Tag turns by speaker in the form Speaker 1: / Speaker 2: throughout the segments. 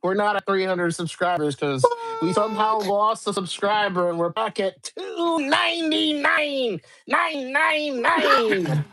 Speaker 1: We're not at 300 subscribers because we somehow lost a subscriber and we're back at 299, 999.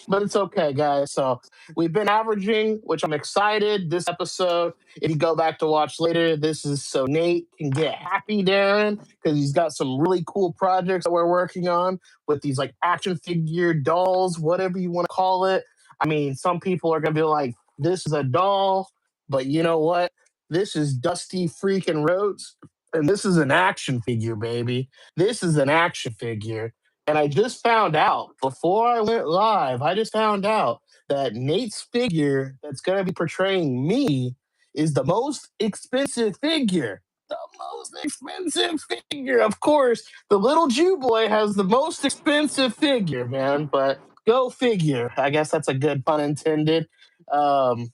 Speaker 1: But it's okay, guys. So we've been averaging, which I'm excited. This episode, if you go back to watch later, this is so Nate can get happy, Darren, because he's got some really cool projects that we're working on with these like action figure dolls, whatever you want to call it. I mean, some people are gonna be like, "This is a doll," but you know what? This is Dusty freaking Rhodes, and this is an action figure, baby. This is an action figure. And I just found out before I went live, I just found out that Nate's figure that's going to be portraying me is the most expensive figure. The most expensive figure. Of course, the little Jew boy has the most expensive figure, man. But go figure. I guess that's a good pun intended. Um,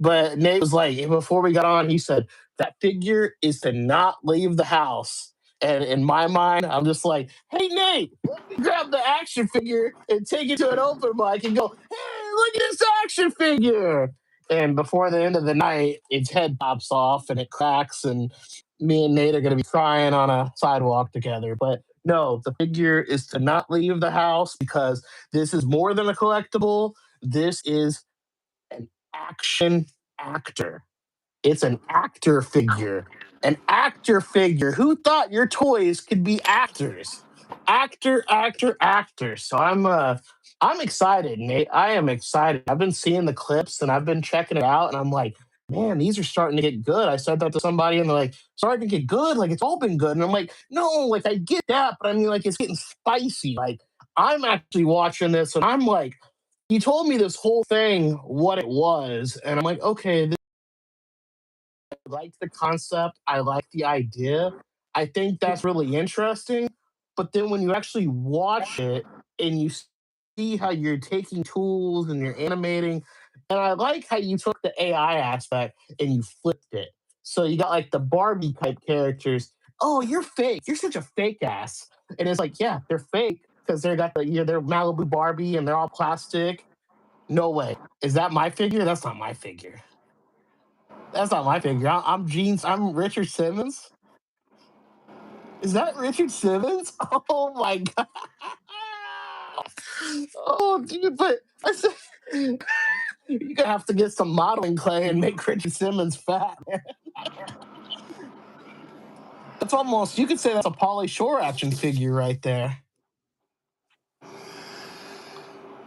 Speaker 1: but Nate was like, before we got on, he said, that figure is to not leave the house. And in my mind, I'm just like, hey, Nate, let me grab the action figure and take it to an open mic and go, hey, look at this action figure. And before the end of the night, its head pops off and it cracks, and me and Nate are going to be crying on a sidewalk together. But no, the figure is to not leave the house because this is more than a collectible. This is an action actor. It's an actor figure. An actor figure. Who thought your toys could be actors? Actor, actor, actor. So I'm excited, Nate. I am excited. I've been seeing the clips and I've been checking it out, and I'm like, man, these are starting to get good. I said that to somebody and they're like, starting to get good. Like it's all been good. And I'm like, no, like I get that, but I mean like it's getting spicy. Like I'm actually watching this and I'm like, he told me this whole thing, what it was, and I'm like, okay, I like the concept. I like the idea. I think that's really interesting. But then when you actually watch it and you see how you're taking tools and you're animating, and I like how you took the AI aspect and you flipped it. So you got like the Barbie type characters. Oh, you're fake. You're such a fake ass. And it's like, yeah, they're fake because they got the they're Malibu Barbie and they're all plastic. No way. Is that my figure? That's not my figure. That's not my figure. I'm Jeans. I'm Richard Simmons. Is that Richard Simmons? Oh my god. Oh, dude, but I said you're gonna have to get some modeling clay and make Richard Simmons fat. That's almost you could say that's a Pauly Shore action figure right there.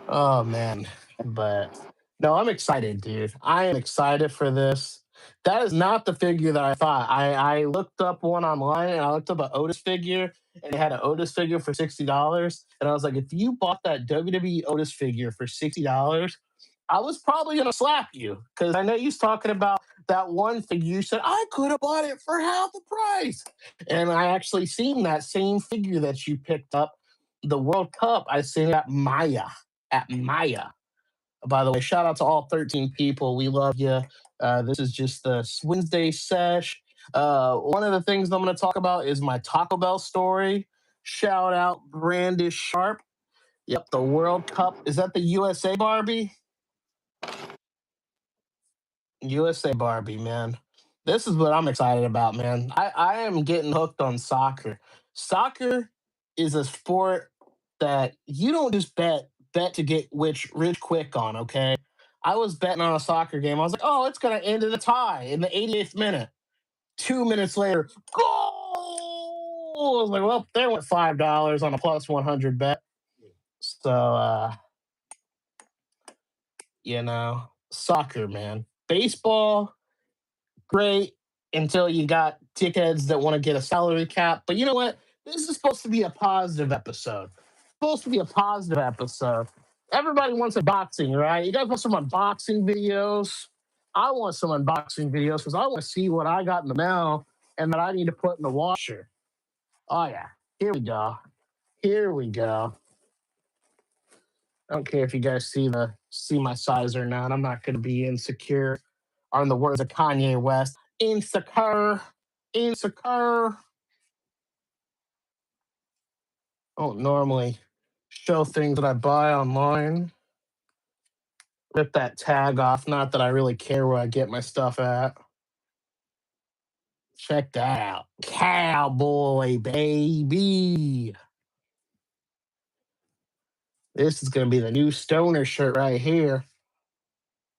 Speaker 1: Oh man, but no, I'm excited, dude. I am excited for this. That is not the figure that I thought. I looked up one online and I looked up an Otis figure and it had an Otis figure for $60. And I was like, if you bought that WWE Otis figure for $60, I was probably gonna slap you because I know you was talking about that one figure. You said I could have bought it for half the price, and I actually seen that same figure that you picked up, the World Cup. I seen it at Maya. By the way, shout out to all 13 people. We love you. This is just the Wednesday sesh. One of the things I'm going to talk about is my Taco Bell story. Shout out Brandish Sharp. Yep, the World Cup. Is that the USA Barbie? USA Barbie, man. This is what I'm excited about, man. I am getting hooked on soccer. Soccer is a sport that you don't just bet to get rich quick on, okay? I was betting on a soccer game. I was like, oh, it's gonna end in a tie in the 88th minute. 2 minutes later, goal! I was like, well, there went $5 on a plus 100 bet. So soccer, man. Baseball, great until you got dickheads that want to get a salary cap. But you know what? This is supposed to be a positive episode. Supposed to be a positive episode. Everybody wants unboxing, right? You guys want some unboxing videos? I want some unboxing videos because I want to see what I got in the mail and that I need to put in the washer. Oh yeah. Here we go. Here we go. I don't care if you guys see my size or not. I'm not gonna be insecure. Or in the words of Kanye West, insecure, insecure. I don't normally show things that I buy online. Rip that tag off. Not that I really care where I get my stuff at. Check that out. Cowboy, baby. This is going to be the new stoner shirt right here.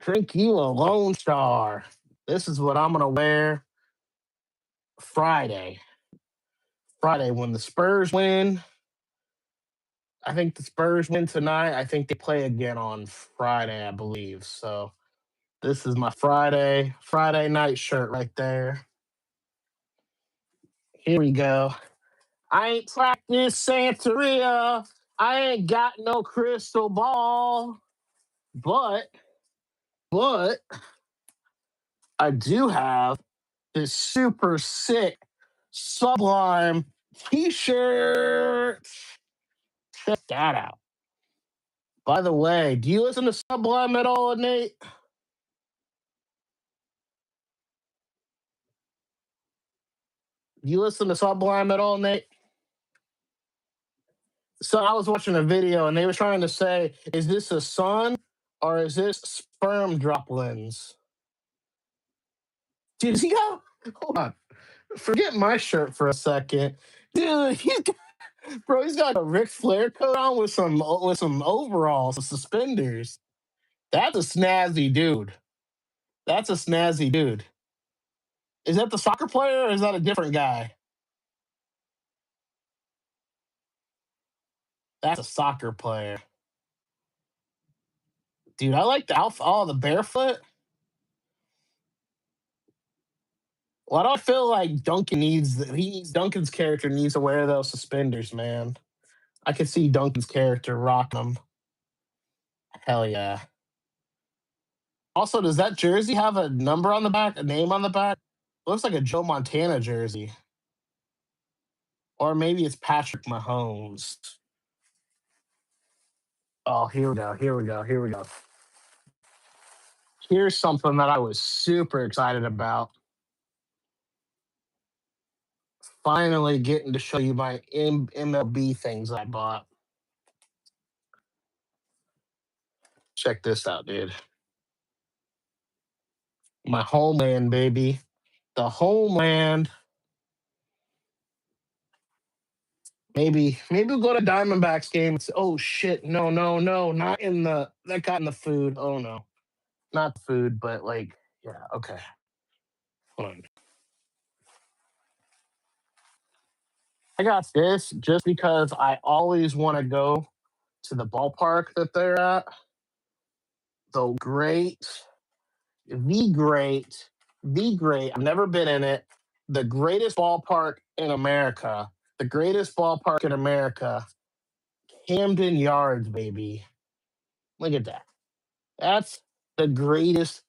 Speaker 1: Drink you a Lone Star. This is what I'm going to wear Friday. Friday, when the Spurs win. I think the Spurs win tonight. I think they play again on Friday, I believe. So this is my Friday night shirt right there. Here we go. I ain't practiced Santeria. I ain't got no crystal ball. But I do have this super sick Sublime t-shirt. Check that out. By the way, do you listen to Sublime at all, Nate? Do you listen to Sublime at all, Nate? So I was watching a video and they were trying to say, is this a sun or is this sperm droplins? Dude, he got hold on. Forget my shirt for a second. Dude, he's got a Ric Flair coat on with some overalls, some suspenders. That's a snazzy dude. That's a snazzy dude. Is that the soccer player or is that a different guy? That's a soccer player. Dude, I like the outfit. Oh, the barefoot. Why do I feel like Duncan's character needs to wear those suspenders, man? I can see Duncan's character rocking them. Hell yeah. Also, does that jersey have a number on the back, a name on the back? Looks like a Joe Montana jersey. Or maybe it's Patrick Mahomes. Oh, here we go. Here we go. Here we go. Here's something that I was super excited about. Finally getting to show you my MLB things I bought. Check this out, dude. My homeland, baby. The homeland. Maybe we'll go to Diamondbacks game. Oh shit! No, no, no! Not in the that got in the food. Oh no, not food, but like yeah. Okay, hold on. I got this just because I always want to go to the ballpark that they're at. The great, the great, the great. I've never been in it. The greatest ballpark in America. The greatest ballpark in America. Camden Yards, baby. Look at that. That's the greatest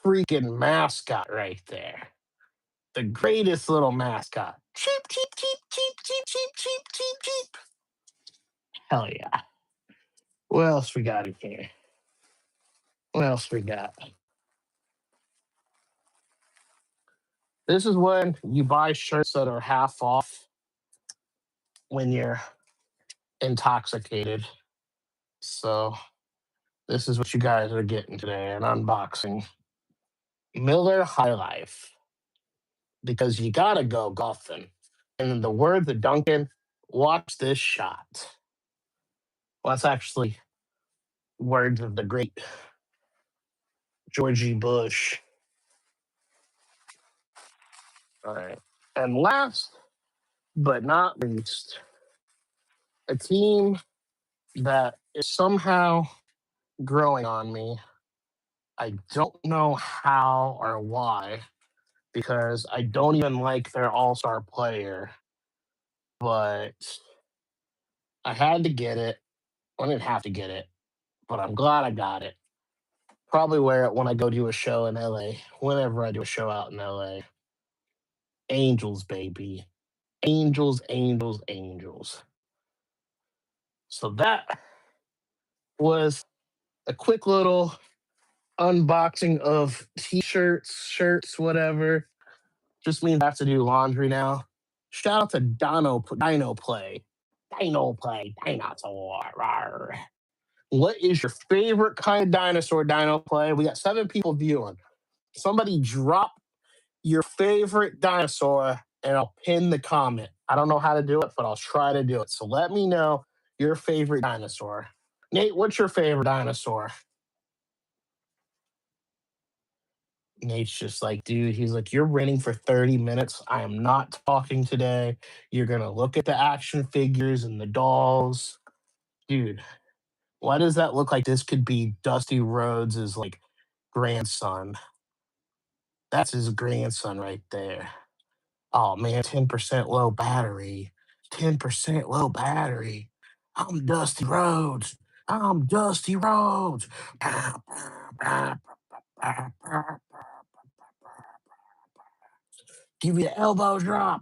Speaker 1: freaking mascot right there. The greatest little mascot. Cheep, cheep, cheep, cheep, cheep, cheep, cheep, cheep, cheep. Hell yeah. What else we got in here? What else we got? This is when you buy shirts that are half off when you're intoxicated. So this is what you guys are getting today, an unboxing. Miller High Life. Because you gotta go golfing. And in the words of Duncan, watch this shot. Well, that's actually words of the great Georgie Bush. All right. And last but not least, a team that is somehow growing on me. I don't know how or why, because I don't even like their all star player, but I had to get it. I didn't have to get it, but I'm glad I got it. Probably wear it when I go do a show in LA, whenever I do a show out in LA. Angels, baby. Angels, angels, angels. So that was a quick little unboxing of t-shirts, shirts, whatever. Just means I have to do laundry now. Shout out to Dino Play. Dino Play, dinosaur. Rawr. What is your favorite kind of dinosaur, Dino Play? We got 7 people viewing. Somebody drop your favorite dinosaur, and I'll pin the comment. I don't know how to do it, but I'll try to do it. So let me know your favorite dinosaur. Nate, what's your favorite dinosaur? Nate's just like, dude, he's like, you're renting for 30 minutes. I am not talking today. You're going to look at the action figures and the dolls. Dude, why does that look like this could be Dusty Rhodes' like grandson? That's his grandson right there. Oh man, 10% low battery. 10% low battery. I'm Dusty Rhodes. I'm Dusty Rhodes. Give me the elbow drop.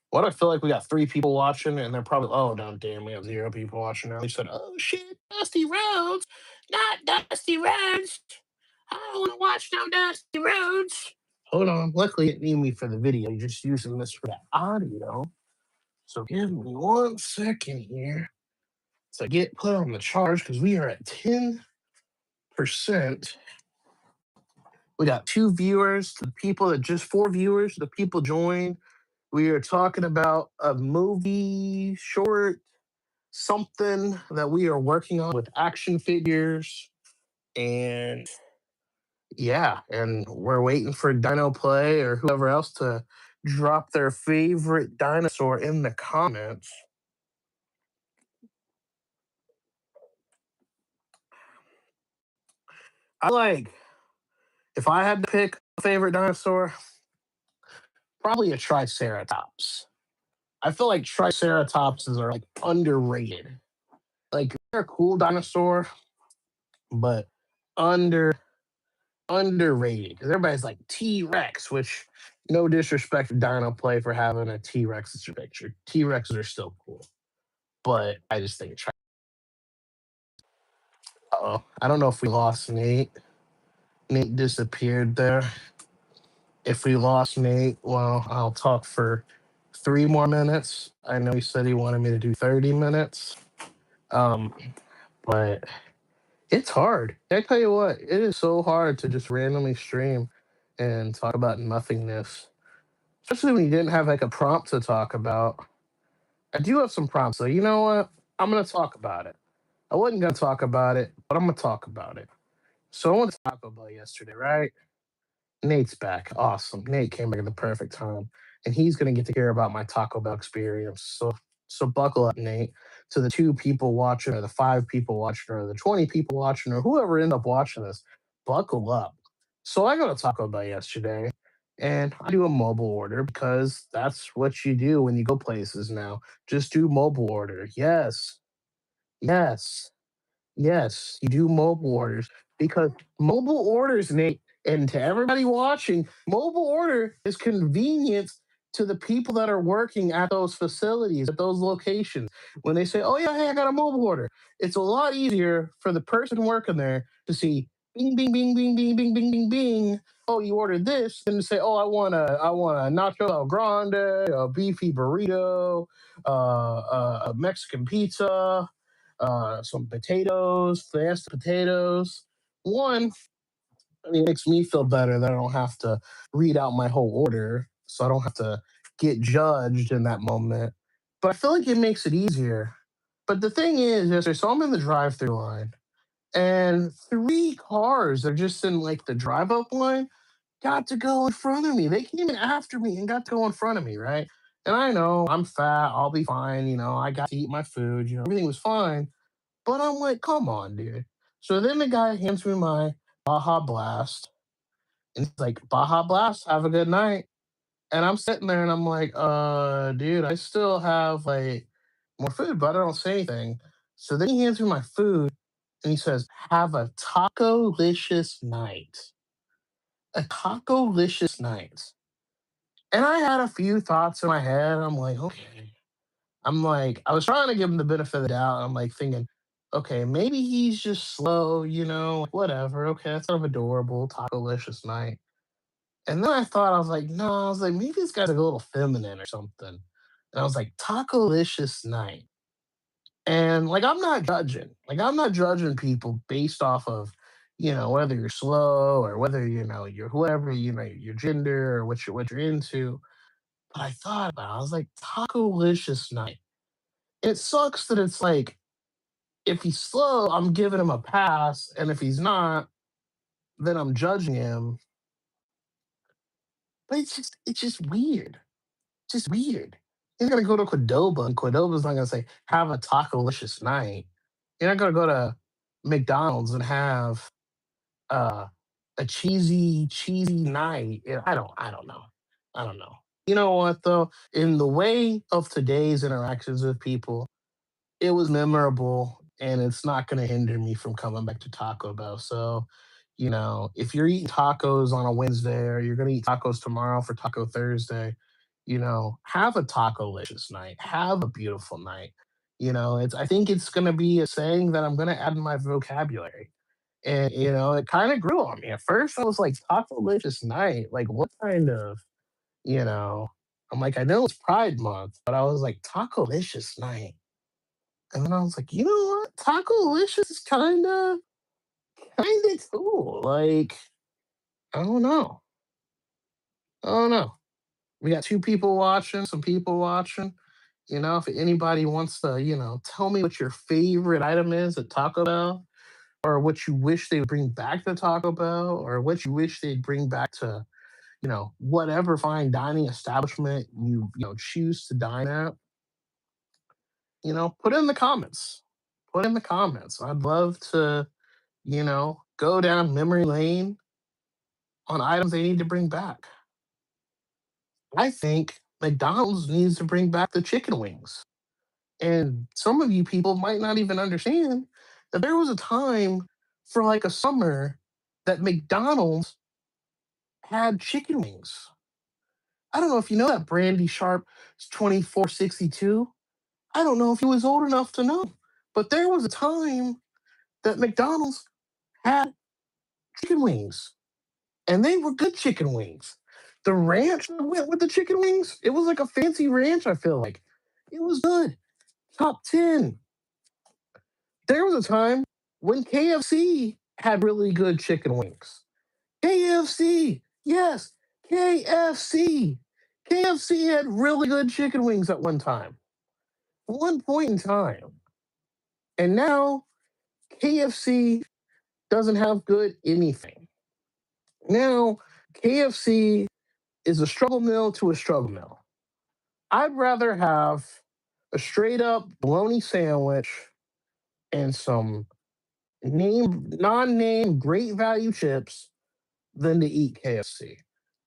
Speaker 1: What I feel like we got three people watching, and they're probably no damn, we have zero people watching now. They said, "Oh shit, Dusty Rhodes, not Dusty Rhodes. I don't want to watch no Dusty Rhodes." Hold on, luckily it need me for the video. You're just using this for the audio. So give me 1 second here to get put on the charge because we are at 10%. We got two viewers, the people that just four viewers, the people joined. We are talking about a movie short, something that we are working on with action figures. And yeah, and we're waiting for Dino Play or whoever else to drop their favorite dinosaur in the comments. I like, if I had to pick a favorite dinosaur, probably a Triceratops. I feel like Triceratopses are like underrated. Like they're a cool dinosaur, but under underrated because everybody's like T Rex, which no disrespect to Dino Play for having a T Rex as your picture. T Rexes are still cool, but I just think. Oh, I don't know if we lost Nate. Nate disappeared there. If we lost Nate, well, I'll talk for 3 more minutes. I know he said he wanted me to do 30 minutes. Um, but it's hard. I tell you what, it is so hard to just randomly stream and talk about nothingness. Especially when you didn't have like a prompt to talk about. I do have some prompts, so you know what? I'm gonna talk about it. I wasn't gonna talk about it, but I'm gonna talk about it. So I went to Taco Bell yesterday, right? Nate's back. Awesome. Nate came back at the perfect time. And he's gonna get to hear about my Taco Bell experience. So buckle up, Nate. To the two people watching, or the five people watching, or the 20 people watching, or whoever end up watching this, buckle up. So I go to Taco Bell yesterday and I do a mobile order because that's what you do when you go places now. Just do mobile order. Yes. Yes. Yes, you do mobile orders because mobile orders, Nate, and to everybody watching, mobile order is convenient to the people that are working at those facilities, at those locations. When they say, "Oh yeah, hey, I got a mobile order," it's a lot easier for the person working there to see bing, bing, bing, bing, bing, bing, bing, bing, bing. Oh, you ordered this, than to say, "Oh, I want a nacho el grande, a beefy burrito, a Mexican pizza." Some potatoes, fast potatoes. One, I mean, it makes me feel better that I don't have to read out my whole order, so I don't have to get judged in that moment. But I feel like it makes it easier. But the thing is, yesterday, so I'm in the drive-through line, and three cars are just in like the drive-up line got to go in front of me. They came in after me and got to go in front of me, right? And I know I'm fat, I'll be fine. I got to eat my food. Everything was fine. But I'm like, come on, dude. So then the guy hands me my Baja Blast, and he's like, Baja Blast, have a good night. And I'm sitting there and I'm like, dude, I still have like more food, but I don't say anything. So then he hands me my food and he says, have a taco-licious night. A taco-licious night. And I had a few thoughts in my head. I'm like, okay. I was trying to give him the benefit of the doubt. I'm like thinking, okay, maybe he's just slow, whatever. Okay, that's sort of adorable, taco-licious night. And then I thought, I was like, no, I was like, maybe this guy's like a little feminine or something. And I was like, taco-licious night. And like, I'm not judging. Like, I'm not judging people based off of, whether you're slow or whether you're whoever, your gender or what you're into. But I thought about it, I was like, Taco Licious night. It sucks that it's like, if he's slow, I'm giving him a pass, and if he's not, then I'm judging him. But it's just weird. Just weird. You're not gonna go to Qdoba, and Qdoba's not gonna say, have a taco-licious night. You're not gonna go to McDonald's and have uh, a cheesy night. I don't know. I don't know. You know what though? In the way of today's interactions with people, it was memorable, and it's not going to hinder me from coming back to Taco Bell. So, if you're eating tacos on a Wednesday or you're going to eat tacos tomorrow for Taco Thursday, have a taco-licious night. Have a beautiful night. I think it's going to be a saying that I'm going to add in my vocabulary. And, it kind of grew on me. At first, I was like, taco-licious night. Like, what kind of, you know, I'm like, I know it's Pride Month, but I was like, taco-licious night. And then I was like, you know what? Taco-licious is kind of cool. Like, I don't know. I don't know. We got two people watching, some people watching. If anybody wants to, tell me what your favorite item is at Taco Bell, or what you wish they would bring back to Taco Bell, or what you wish they'd bring back to, whatever fine dining establishment you choose to dine at, put it in the comments. Put it in the comments. I'd love to, go down memory lane on items they need to bring back. I think McDonald's needs to bring back the chicken wings. And some of you people might not even understand that there was a time for like a summer that McDonald's had chicken wings. I don't know if you know that Brandy Sharp 2462. I don't know if he was old enough to know. But there was a time that McDonald's had chicken wings, and they were good chicken wings. The ranch that went with the chicken wings, it was like a fancy ranch, I feel like. It was good. Top 10. There was a time when KFC had really good chicken wings. KFC, yes, KFC. KFC had really good chicken wings at one time, one point in time. And now KFC doesn't have good anything. Now KFC is a struggle mill to a struggle mill. I'd rather have a straight up bologna sandwich and some non-name great value chips than to eat KFC.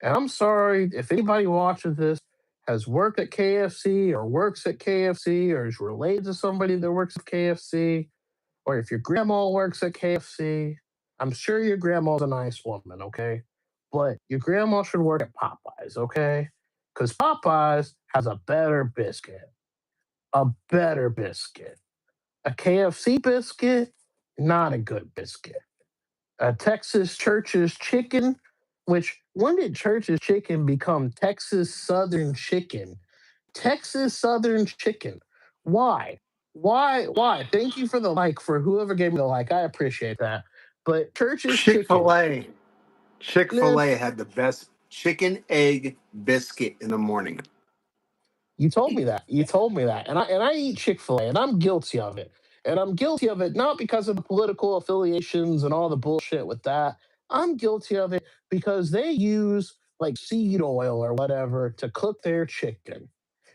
Speaker 1: And I'm sorry if anybody watches this has worked at KFC or works at KFC or is related to somebody that works at KFC, or if your grandma works at KFC. I'm sure your grandma's a nice woman, okay? But your grandma should work at Popeyes, okay? Because Popeyes has a better biscuit. A better biscuit. A KFC biscuit, not a good biscuit. A Texas Church's chicken, which when did Church's chicken become Texas Southern chicken? Texas Southern chicken. Why? Why? Thank you for the like, for whoever gave me the like. I appreciate that. But Church's
Speaker 2: Chick
Speaker 1: chicken.
Speaker 2: fil A. Chick
Speaker 1: Nah,
Speaker 2: fil A had the best chicken egg biscuit in the morning.
Speaker 1: you told me that. You told me that. And I eat Chick-fil-A, and I'm guilty of it. And I'm guilty of it not because of the political affiliations and all the bullshit with that. I'm guilty of it because they use like seed oil or whatever to cook their chicken.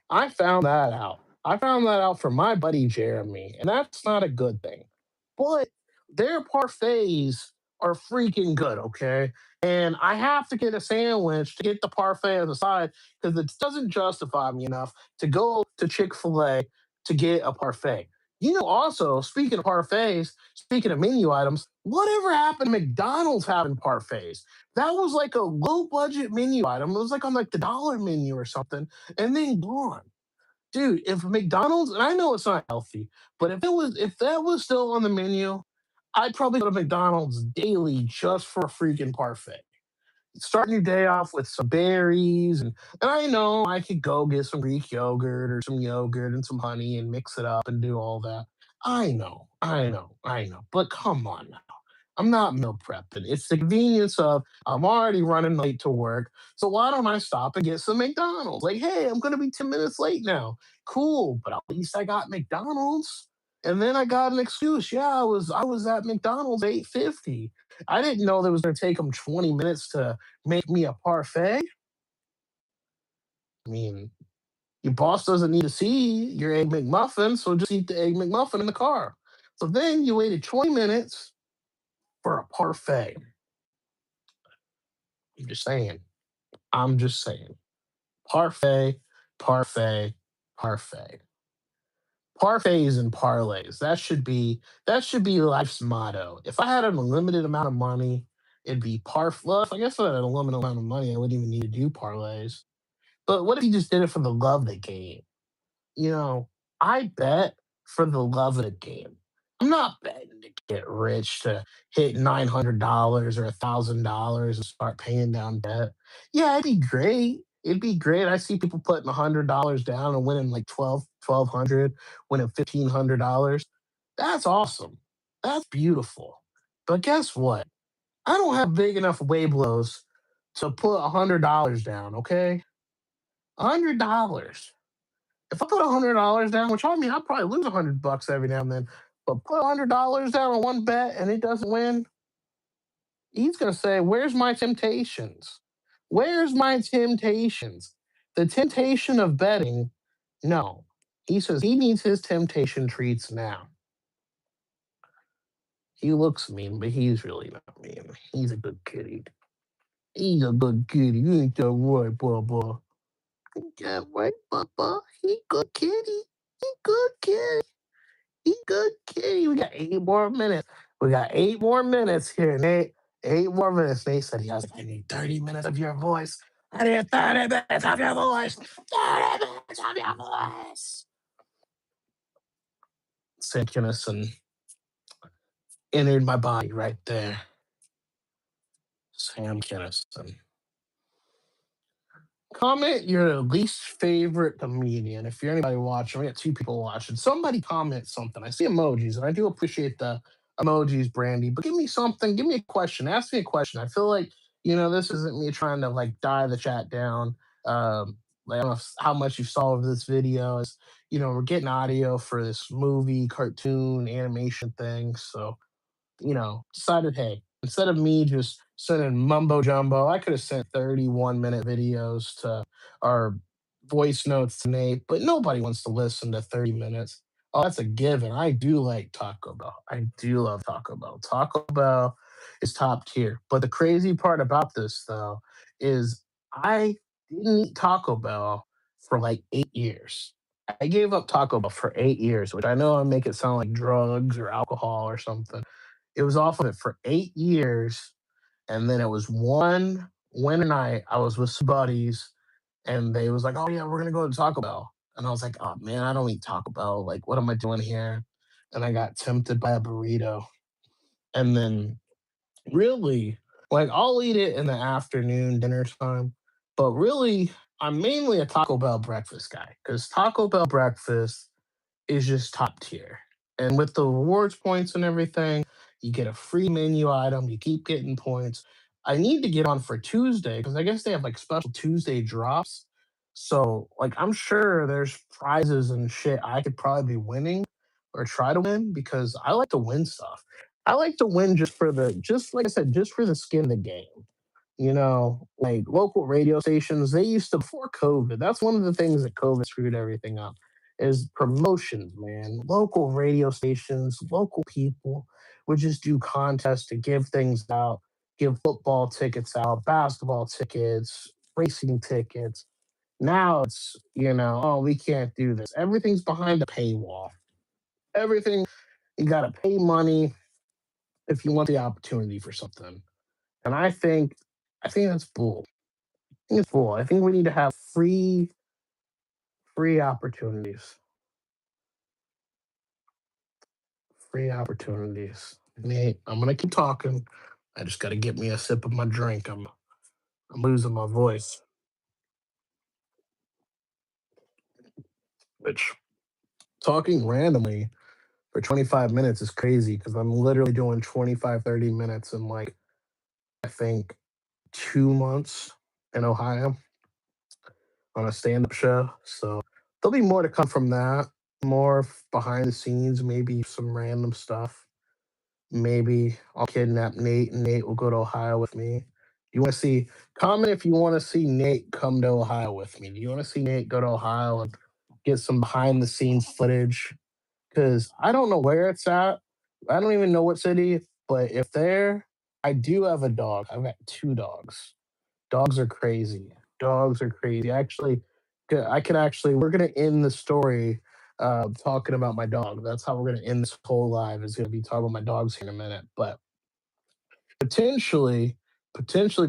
Speaker 1: I found that out. I found that out from my buddy Jeremy, and that's not a good thing. But their parfaits are freaking good, okay? And I have to get a sandwich to get the parfait on the side because it doesn't justify me enough to go to Chick fil A to get a parfait. Also, speaking of parfaits, speaking of menu items, whatever happened to McDonald's having parfaits? That was like a low budget menu item. It was like on like the dollar menu or something, and then gone. Dude, if McDonald's, and I know it's not healthy, but if that was still on the menu, I'd probably go to McDonald's daily just for a freaking parfait. Starting your day off with some berries, and I know I could go get some Greek yogurt or some yogurt and some honey and mix it up and do all that. I know. But come on now. I'm not meal prepping. It's the convenience of I'm already running late to work. So why don't I stop and get some McDonald's? Like, hey, I'm gonna be 10 minutes late now. Cool, but at least I got McDonald's. And then I got an excuse. Yeah, I was at McDonald's 8:50. I didn't know that was gonna take them 20 minutes to make me a parfait. I mean, your boss doesn't need to see your egg McMuffin, so just eat the egg McMuffin in the car. So then you waited 20 minutes for a parfait. I'm just saying. I'm just saying. Parfait, parfait, parfait. Parfaits and parlays. That should be life's motto. If I had an unlimited amount of money, it'd be parf. Well, if I guess if I had an unlimited amount of money, I wouldn't even need to do parlays. But what if you just did it for the love of the game? You know, I bet for the love of the game. I'm not betting to get rich to hit $900 or $1,000 and start paying down debt. Yeah, it'd be great. It'd be great. I see people putting $100 down and winning like 1,200, winning $1,500. That's awesome. That's beautiful. But guess what? I don't have big enough Webelos to put $100 down, okay? $100. If I put $100 down, which I mean, I'll probably lose $100 every now and then, but put $100 down on one bet and it doesn't win, he's gonna say, "Where's my temptations? Where's my temptations?" The temptation of betting, no. He says he needs his temptation treats now. He looks mean, but he's really not mean. He's a good kitty. He's a good kitty. You ain't that right, Bubba. Yeah, right, Bubba. He good kitty. He good kitty. He good kitty. We got 8 more minutes. We got 8 more minutes here, Nate. 8 more minutes. Nate said he has I need 30 minutes of your voice. I need 30 minutes of your voice. 30 minutes of your voice. Sam Kinison entered my body right there. Sam Kinison. Comment your least favorite comedian. If you're anybody watching, we got two people watching. Somebody comment something. I see emojis, and I do appreciate the emojis, Brandy. But give me something. Give me a question. Ask me a question. I feel like this isn't me trying to like die the chat down. Like I don't know how much you saw of this video. Is we're getting audio for this movie, cartoon, animation thing. So decided, hey, instead of me just sending mumbo jumbo, I could have sent 31-minute videos to our voice notes to Nate, but nobody wants to listen to 30 minutes. Oh, that's a given. I do like Taco Bell. I do love Taco Bell. Taco Bell is top tier. But the crazy part about this, though, is I didn't eat Taco Bell for like 8 years. I gave up Taco Bell for 8 years, which I know I make it sound like drugs or alcohol or something. It was off of it for 8 years, and then it was one winter night. I was with some buddies, and they was like, "Oh yeah, we're gonna go to Taco Bell," and I was like, "Oh man, I don't eat Taco Bell. Like, what am I doing here?" And I got tempted by a burrito, and then really, like, I'll eat it in the afternoon, dinner time, but really, I'm mainly a Taco Bell breakfast guy because Taco Bell breakfast is just top tier. And with the rewards points and everything, you get a free menu item, you keep getting points. I need to get on for Tuesday because I guess they have like special Tuesday drops. So, like, I'm sure there's prizes and shit I could probably be winning or try to win because I like to win stuff. I like to win just like I said, just for the skin of the game. Like local radio stations, they used to before COVID. That's one of the things that COVID screwed everything up is promotions, man. Local radio stations, local people would just do contests to give things out, give football tickets out, basketball tickets, racing tickets. Now it's, oh, we can't do this. Everything's behind a paywall. Everything, you got to pay money if you want the opportunity for something. And I think that's bull. I think it's bull. I think we need to have free opportunities. Free opportunities. Nate, I'm gonna keep talking. I just gotta get me a sip of my drink. I'm losing my voice. Which talking randomly for 25 minutes is crazy because I'm literally doing 25, 30 minutes in like, I think 2 months in Ohio on a stand up show. So there'll be more to come from that, more behind the scenes, maybe some random stuff. Maybe I'll kidnap Nate and Nate will go to Ohio with me. You want to see, comment if you want to see Nate come to Ohio with me. Do you want to see Nate go to Ohio and get some behind the scenes footage? Because I don't know where it's at. I don't even know what city, but if there, I do have a dog. I've got two dogs. Dogs are crazy. Dogs are crazy. Actually, I could actually, we're going to end the story talking about my dog. That's how we're going to end this whole live, is going to be talking about my dogs here in a minute. But potentially, potentially,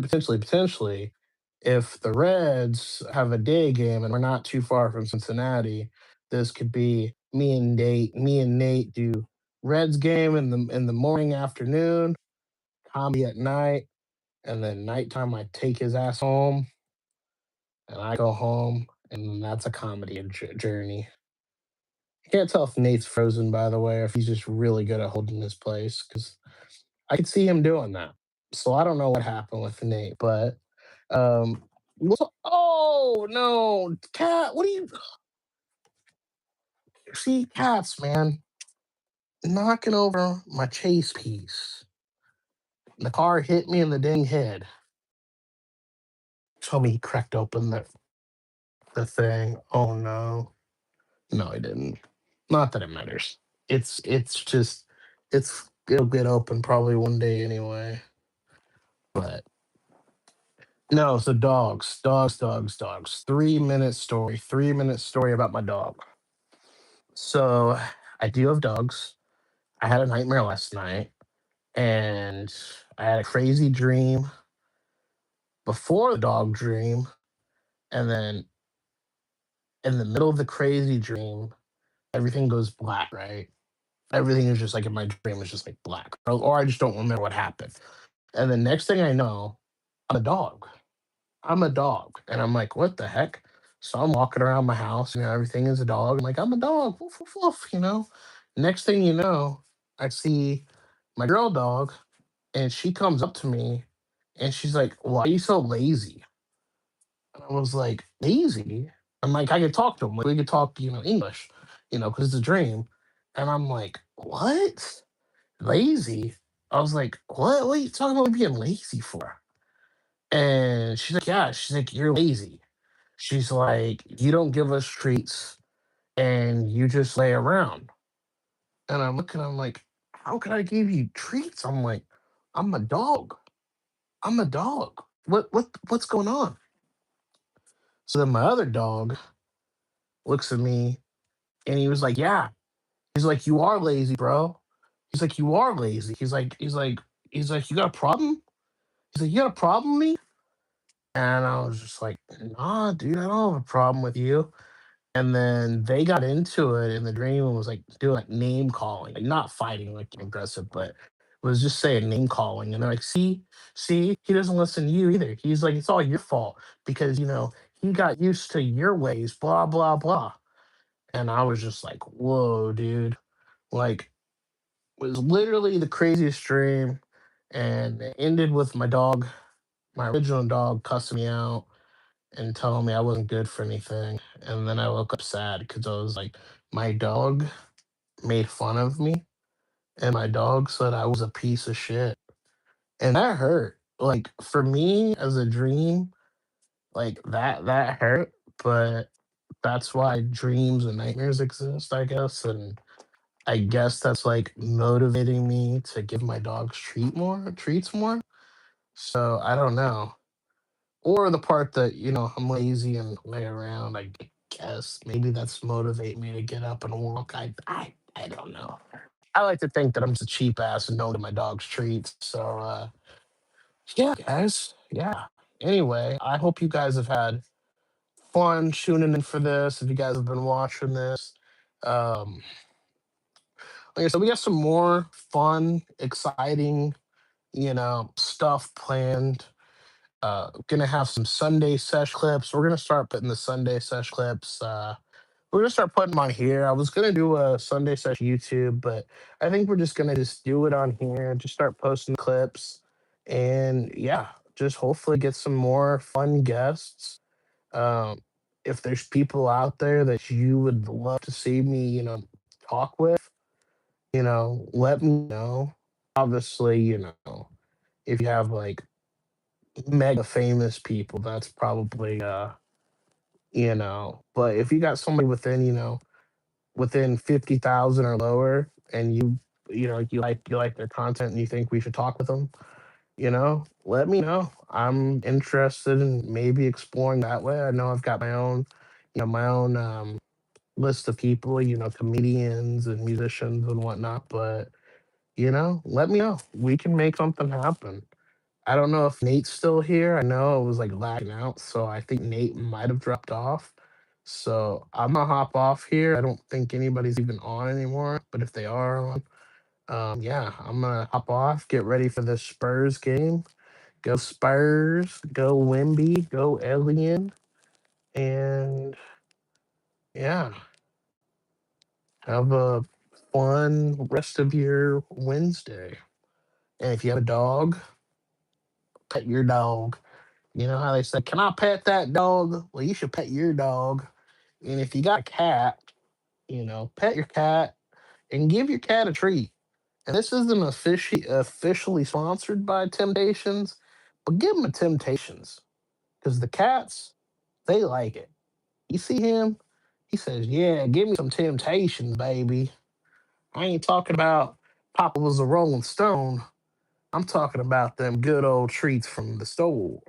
Speaker 1: if the Reds have a day game and we're not too far from Cincinnati, this could be me and Nate do Reds game in the morning, afternoon, comedy at night, and then nighttime I take his ass home and I go home, and that's a comedy journey. I can't tell if Nate's frozen, by the way, or if he's just really good at holding his place, because I could see him doing that. So I don't know what happened with Nate, but um, oh no, cat! What do you see? Cats, man, knocking over my chase piece. The car hit me in the dang head. Told me he cracked open the thing. Oh no. No, he didn't. Not that it matters. It's just it'll get open probably one day anyway. But no, so dogs. 3 minute story. 3 minute story about my dog. So I do have dogs. I had a nightmare last night and I had a crazy dream before the dog dream. And then in the middle of the crazy dream, everything goes black, right? Everything is just like in my dream is just like black. Or I just don't remember what happened. And the next thing I know, I'm a dog. I'm a dog. And I'm like, what the heck? So I'm walking around my house, everything is a dog. I'm like, I'm a dog. Woof, woof, woof. Next thing you know, I see my girl dog and she comes up to me and she's like, why are you so lazy? And I was like, lazy? I'm like, I could talk to him. Like, we could talk, English, because it's a dream. And I'm like, what? Lazy? I was like, what? What are you talking about being lazy for? And she's like, yeah. She's like, you're lazy. She's like, you don't give us treats and you just lay around. And I'm like, how can I give you treats? I'm like, I'm a dog. I'm a dog. What's going on? So then my other dog looks at me and he was like, yeah. He's like, you are lazy, bro. He's like, you are lazy. He's like, you got a problem? He's like, you got a problem with me? And I was just like, nah, dude, I don't have a problem with you. And then they got into it in the dream and was like doing like name calling, like not fighting like aggressive, but was just saying name calling. And they're like, see, he doesn't listen to you either. He's like, it's all your fault because, he got used to your ways, blah, blah, blah. And I was just like, whoa, dude. Like, was literally the craziest dream. And it ended with my dog, my original dog, cussing me out and telling me I wasn't good for anything. And then I woke up sad because I was like, my dog made fun of me, and my dog said I was a piece of shit. And that hurt. Like for me as a dream, like that hurt, but that's why dreams and nightmares exist, I guess. And I guess that's like motivating me to give my dogs treats more. So I don't know. Or the part that, I'm lazy and lay around, I guess. Maybe that's motivate me to get up and walk. I don't know. I like to think that I'm just a cheap ass and no to my dog's treats. So yeah, guys. Yeah. Anyway, I hope you guys have had fun tuning in for this. If you guys have been watching this. Um like I said, we got some more fun, exciting, stuff planned. Gonna have some Sunday sesh clips. We're gonna start putting the Sunday sesh clips We're gonna start putting them on here. I was gonna do a Sunday session YouTube, but I think we're just gonna just do it on here. Just start posting clips, and yeah, just hopefully get some more fun guests. Um, if there's people out there that you would love to see me, talk with, let me know. Obviously, if you have like mega famous people, that's probably but if you got somebody within, within 50,000 or lower, and you like their content and you think we should talk with them, let me know. I'm interested in maybe exploring that way. I know I've got my own list of people, comedians and musicians and whatnot, but let me know. We can make something happen. I don't know if Nate's still here. I know it was like lagging out, so I think Nate might have dropped off. So I'm gonna hop off here. I don't think anybody's even on anymore, but if they are on, yeah, I'm gonna hop off, get ready for the Spurs game. Go Spurs, go Wimby, go Alien, and yeah, have a fun rest of your Wednesday. And if you have a dog, pet your dog. You know how they say, "Can I pet that dog?" Well, you should pet your dog. And if you got a cat, pet your cat and give your cat a treat. And this isn't officially sponsored by Temptations, but give them a Temptations because the cats, they like it. You see him? He says, "Yeah, give me some Temptations, baby." I ain't talking about Papa was a Rolling Stone. I'm talking about them good old treats from the store.